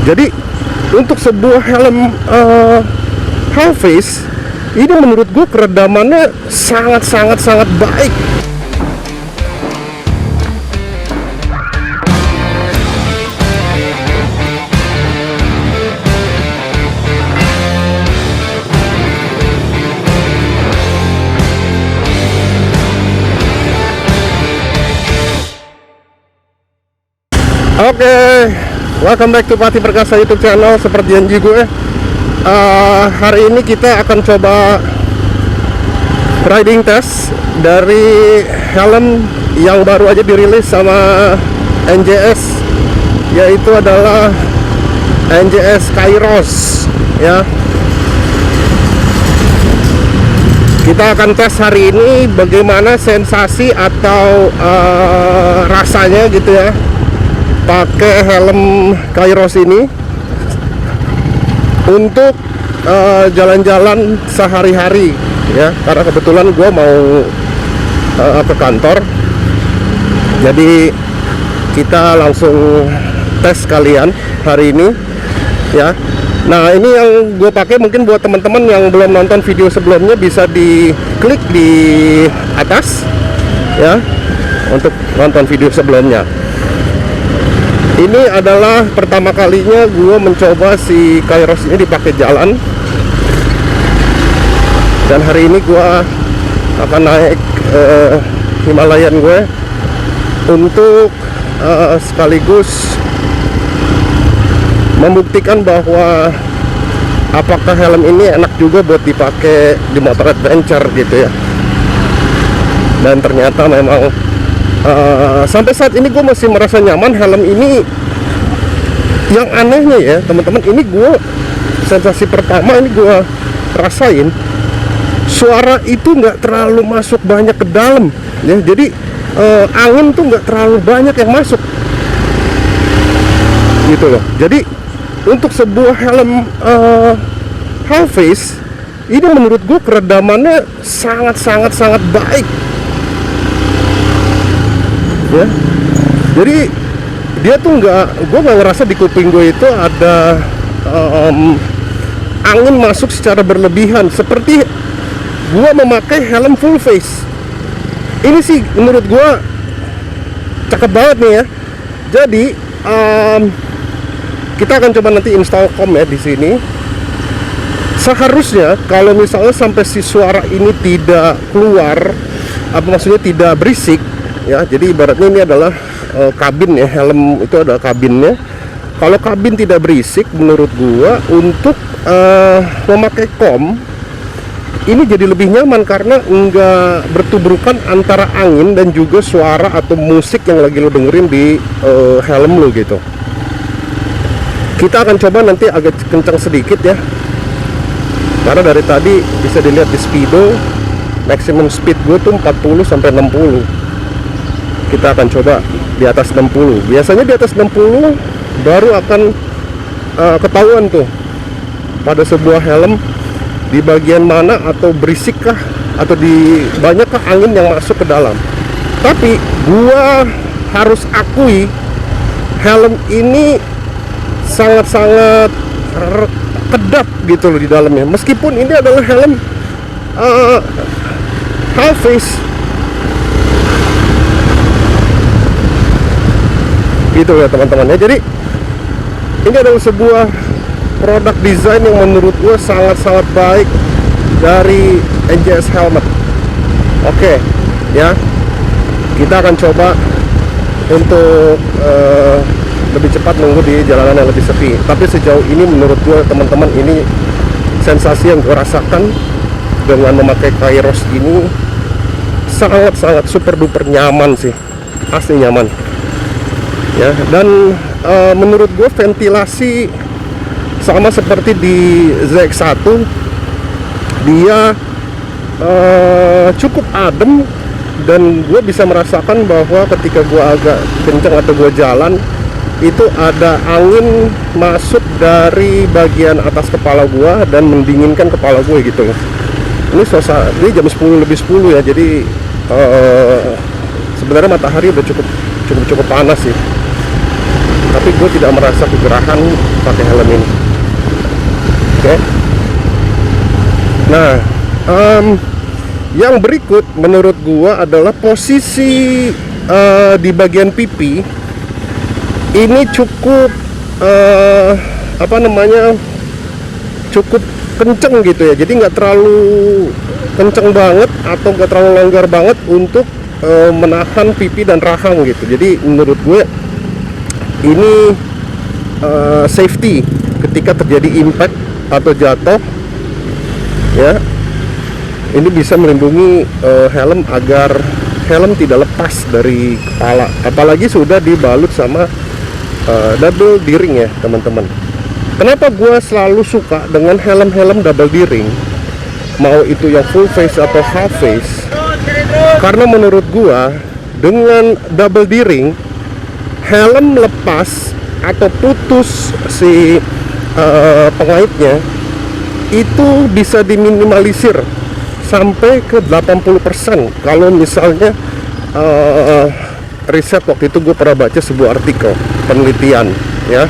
Jadi untuk sebuah helm half face ini menurut gue keredamannya sangat baik. Oke, welcome back to Patih Perkasa YouTube channel. Seperti janji gue, hari ini kita akan coba riding test dari helm yang baru aja dirilis sama NJS, yaitu adalah NJS Kairos ya. Kita akan tes hari ini bagaimana sensasi atau rasanya gitu ya pakai helm Kairos ini untuk jalan-jalan sehari-hari ya, karena kebetulan gue mau ke kantor, jadi kita langsung tes kalian hari ini ya. Nah, ini yang gue pakai mungkin buat teman-teman yang belum nonton video sebelumnya bisa diklik di atas ya untuk nonton video sebelumnya. Ini adalah pertama kalinya gue mencoba si Kairos ini dipakai jalan, dan hari ini gue akan naik Himalayan gue untuk sekaligus membuktikan bahwa apakah helm ini enak juga buat dipakai di motor adventure gitu ya. Dan ternyata memang sampai saat ini gue masih merasa nyaman. Helm ini yang anehnya ya teman-teman, ini gue sensasi pertama ini gue rasain suara itu nggak terlalu masuk banyak ke dalam ya. Jadi angin tuh nggak terlalu banyak yang masuk gitu loh. Jadi untuk sebuah helm half face ini menurut gue keredamannya sangat baik ya. Jadi dia tuh gue nggak ngerasa di kuping gue itu ada angin masuk secara berlebihan seperti gue memakai helm full face. Ini sih menurut gue cakep banget nih ya. Jadi kita akan coba nanti install COM ya di sini. Seharusnya kalau misalnya sampai si suara ini tidak keluar, apa maksudnya tidak berisik ya, jadi ibaratnya ini adalah kabin ya, helm itu ada kabinnya. Kalau kabin tidak berisik, menurut gua untuk memakai COM ini jadi lebih nyaman karena enggak bertubrukan antara angin dan juga suara atau musik yang lagi lo dengerin di helm lo gitu. Kita akan coba nanti agak kencang sedikit ya, karena dari tadi bisa dilihat di speedo maximum speed gue tuh 40 sampai 60. Kita akan coba di atas 60. Biasanya di atas 60 baru akan ketahuan tuh pada sebuah helm di bagian mana atau berisikkah atau di banyakkah angin yang masuk ke dalam. Tapi gua harus akui helm ini sangat kedap gitu loh di dalamnya, meskipun ini adalah helm half face gitu ya teman-teman ya. Jadi ini adalah sebuah produk desain yang menurut gue sangat baik dari NJS Helmet. Oke ya, kita akan coba untuk lebih cepat nunggu di jalanan yang lebih sepi. Tapi sejauh ini menurut gue teman-teman, ini sensasi yang gue rasakan dengan memakai Kairos ini sangat super duper nyaman sih, asli nyaman ya. Dan menurut gue ventilasi sama seperti di ZX1, dia cukup adem, dan gue bisa merasakan bahwa ketika gue agak kencang atau gue jalan itu ada angin masuk dari bagian atas kepala gue dan mendinginkan kepala gue gitu. Ini suasana, ini jam 10 lebih 10 ya, jadi sebenarnya matahari udah cukup panas sih, tapi gue tidak merasa kegerahan pakai helm ini. Oke. Nah, yang berikut menurut gua adalah posisi di bagian pipi ini cukup cukup kenceng gitu ya. Jadi nggak terlalu kenceng banget atau nggak terlalu longgar banget untuk menahan pipi dan rahang gitu. Jadi menurut gue ini safety ketika terjadi impact atau jatuh ya. Ini bisa melindungi helm agar helm tidak lepas dari kepala, apalagi sudah dibalut sama double D-ring ya teman-teman. Kenapa gue selalu suka dengan helm-helm double D-ring, mau itu yang full face atau half face? Karena menurut gue dengan double D-ring, helm lepas atau putus si pengaitnya itu bisa diminimalisir sampai ke 80%. Kalau misalnya riset waktu itu gue pernah baca sebuah artikel penelitian ya,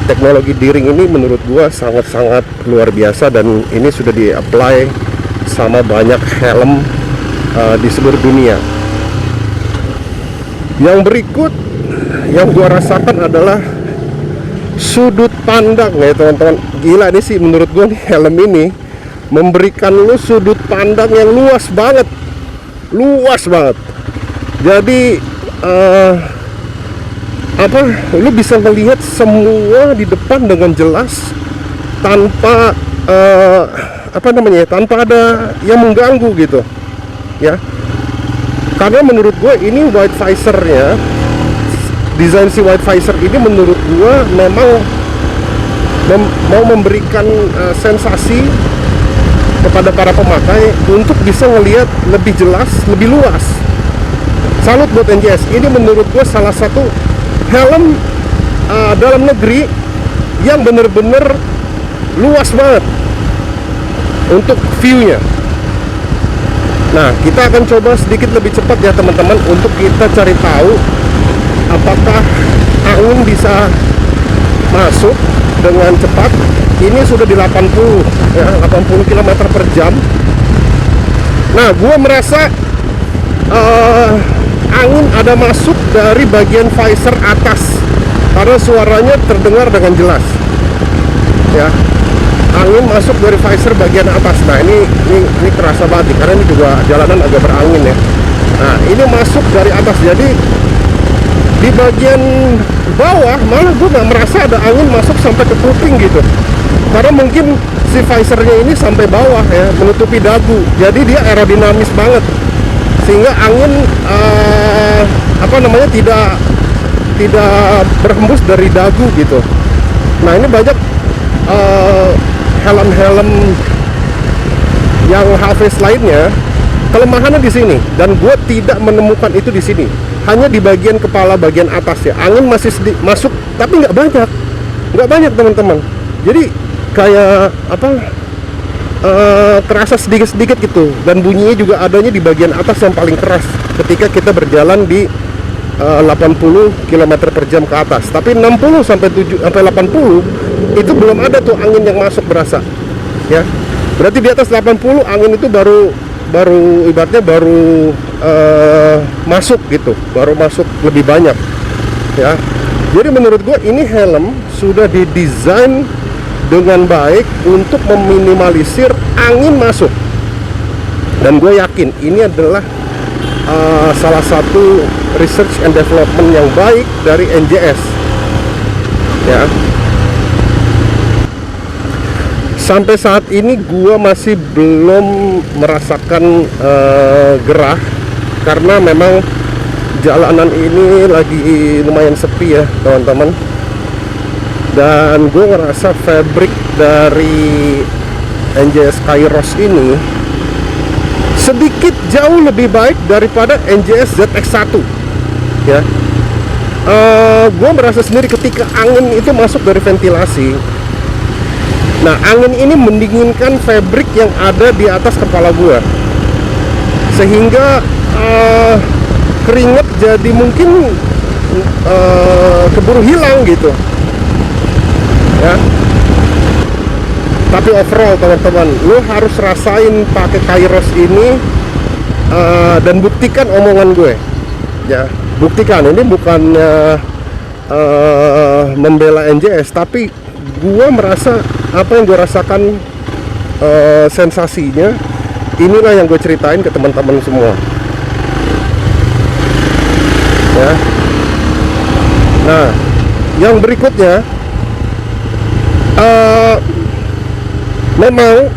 teknologi D-ring ini menurut gue sangat-sangat luar biasa dan ini sudah di-apply sama banyak helm di seluruh dunia. Yang berikut yang gue rasakan adalah sudut pandang ya teman-teman. Gila nih sih menurut gue nih, helm ini memberikan lu sudut pandang yang luas banget. Jadi lu bisa melihat semua di depan dengan jelas tanpa tanpa ada yang mengganggu gitu ya. Karena menurut gue ini white visornya, desain si white visor ini menurut gue memang mau memberikan sensasi kepada para pemakai untuk bisa ngelihat lebih jelas, lebih luas. Salut buat NJS. Ini menurut gue salah satu helm dalam negeri yang bener-bener luas banget untuk view-nya. Nah, kita akan coba sedikit lebih cepat ya teman-teman untuk kita cari tahu apakah angin bisa masuk dengan cepat. Ini sudah di 80 ya, 80 km per jam. Nah, gua merasa angin ada masuk dari bagian visor atas karena suaranya terdengar dengan jelas ya. Angin masuk dari visor bagian atas. Nah, ini kerasa banget karena ini juga jalanan agak berangin ya. Nah, ini masuk dari atas, jadi di bagian bawah malah gue nggak merasa ada angin masuk sampai ke kuping gitu, karena mungkin si visornya ini sampai bawah ya, menutupi dagu, jadi dia aerodinamis banget sehingga angin tidak berhembus dari dagu gitu. Nah, ini banyak helm-helm yang half face lainnya kelemahannya di sini, dan gue tidak menemukan itu di sini. Hanya di bagian kepala bagian atas ya, angin masih masuk, tapi nggak banyak teman-teman. Jadi kayak terasa sedikit-sedikit gitu, dan bunyinya juga adanya di bagian atas yang paling keras ketika kita berjalan di 80 km per jam ke atas. Tapi 60 sampai 80 itu belum ada tuh angin yang masuk berasa ya. Berarti di atas 80 angin itu baru ibaratnya masuk gitu, baru masuk lebih banyak ya. Jadi menurut gue ini helm sudah didesain dengan baik untuk meminimalisir angin masuk, dan gue yakin ini adalah salah satu research and development yang baik dari NJS ya. Sampai saat ini gua masih belum merasakan gerah karena memang jalanan ini lagi lumayan sepi ya teman-teman. Dan gue ngerasa fabric dari NJS Kairos ini sedikit jauh lebih baik daripada NJS ZX1 ya. Gue merasa sendiri ketika angin itu masuk dari ventilasi. Nah, angin ini mendinginkan fabric yang ada di atas kepala gua, sehingga keringat jadi mungkin keburu hilang gitu Tapi overall teman-teman, lu harus rasain pakai Kairos ini, dan buktikan omongan gue ya. Buktikan, ini bukannya membela NJS, tapi gue merasa apa yang gue rasakan, sensasinya inilah yang gue ceritain ke teman-teman semua ya. Nah, yang berikutnya, memang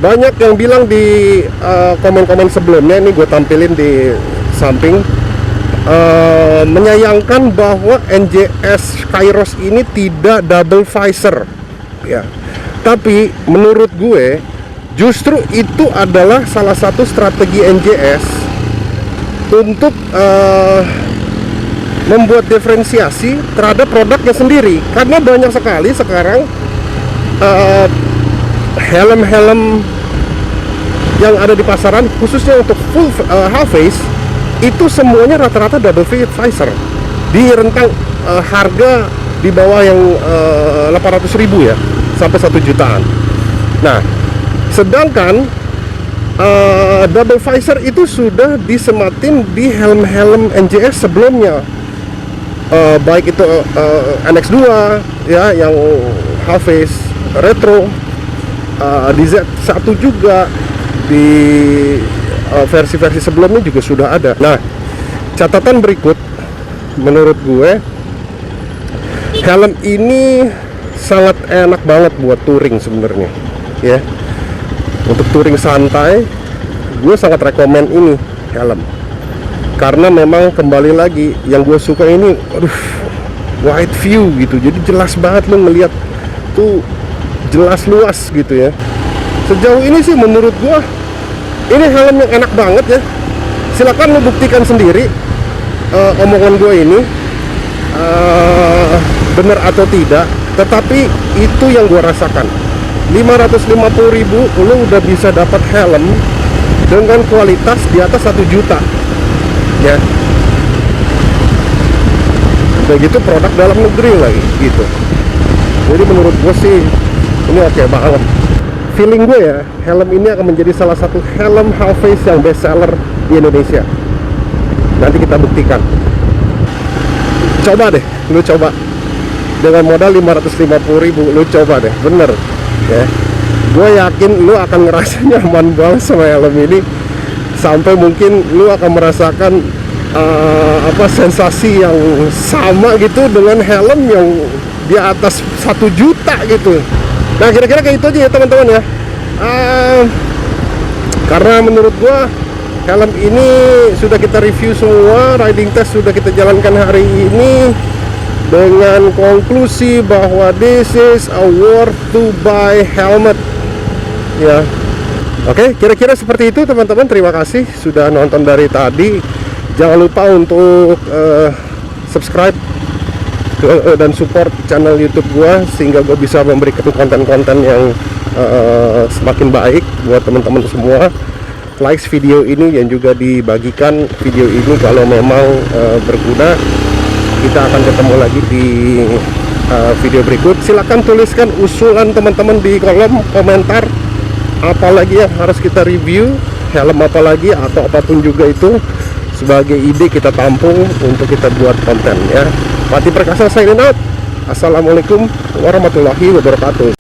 banyak yang bilang di komen-komen sebelumnya, ini gue tampilin di samping, menyayangkan bahwa NJS Kairos ini tidak double visor ya. Tapi menurut gue justru itu adalah salah satu strategi NJS untuk membuat diferensiasi terhadap produknya sendiri, karena banyak sekali sekarang helm-helm yang ada di pasaran khususnya untuk full half face itu semuanya rata-rata double visor di rentang harga di bawah yang 800.000 ya sampai 1 jutaan. Nah, sedangkan double visor itu sudah disematin di helm-helm NJS sebelumnya, baik itu NX2 ya yang half face retro, di Z1 juga, di versi-versi sebelumnya juga sudah ada. Nah, catatan berikut menurut gue, helm ini sangat enak banget buat touring sebenarnya ya. Untuk touring santai gue sangat rekomen ini helm, karena memang kembali lagi yang gue suka ini, wide view gitu, jadi jelas banget lo ngeliat tuh, jelas luas gitu ya. Sejauh ini sih menurut gue ini helm yang enak banget ya. Silakan lo buktikan sendiri omongan gue ini bener atau tidak, tetapi itu yang gue rasakan. 550.000 lo udah bisa dapat helm dengan kualitas di atas 1 juta ya. Begitu produk dalam negeri lagi gitu. Jadi menurut gue sih ini oke banget. Feeling gue ya, helm ini akan menjadi salah satu helm half face yang best seller di Indonesia. Nanti kita buktikan. Coba deh, lu coba dengan modal 550.000, lu coba deh, bener ya. Gue yakin lu akan ngerasa nyaman banget sama helm ini, sampai mungkin lu akan merasakan sensasi yang sama gitu dengan helm yang di atas 1 juta gitu. Nah, kira-kira kayak itu aja ya teman-teman ya. Karena menurut gua helm ini sudah kita review semua, riding test sudah kita jalankan hari ini dengan konklusi bahwa this is a worth to buy helmet ya. Oke, kira-kira seperti itu teman-teman. Terima kasih sudah nonton dari tadi. Jangan lupa untuk subscribe dan support channel YouTube gua, sehingga gue bisa memberikan konten-konten yang semakin baik buat teman-teman semua. Like video ini dan juga dibagikan video ini kalau memang berguna. Kita akan ketemu lagi di video berikut. Silahkan tuliskan usulan teman-teman di kolom komentar, apalagi yang harus kita review, helm apa lagi atau apapun juga itu, sebagai ide kita tampung untuk kita buat konten ya. Pati Perkasa signing out. Assalamualaikum warahmatullahi wabarakatuh.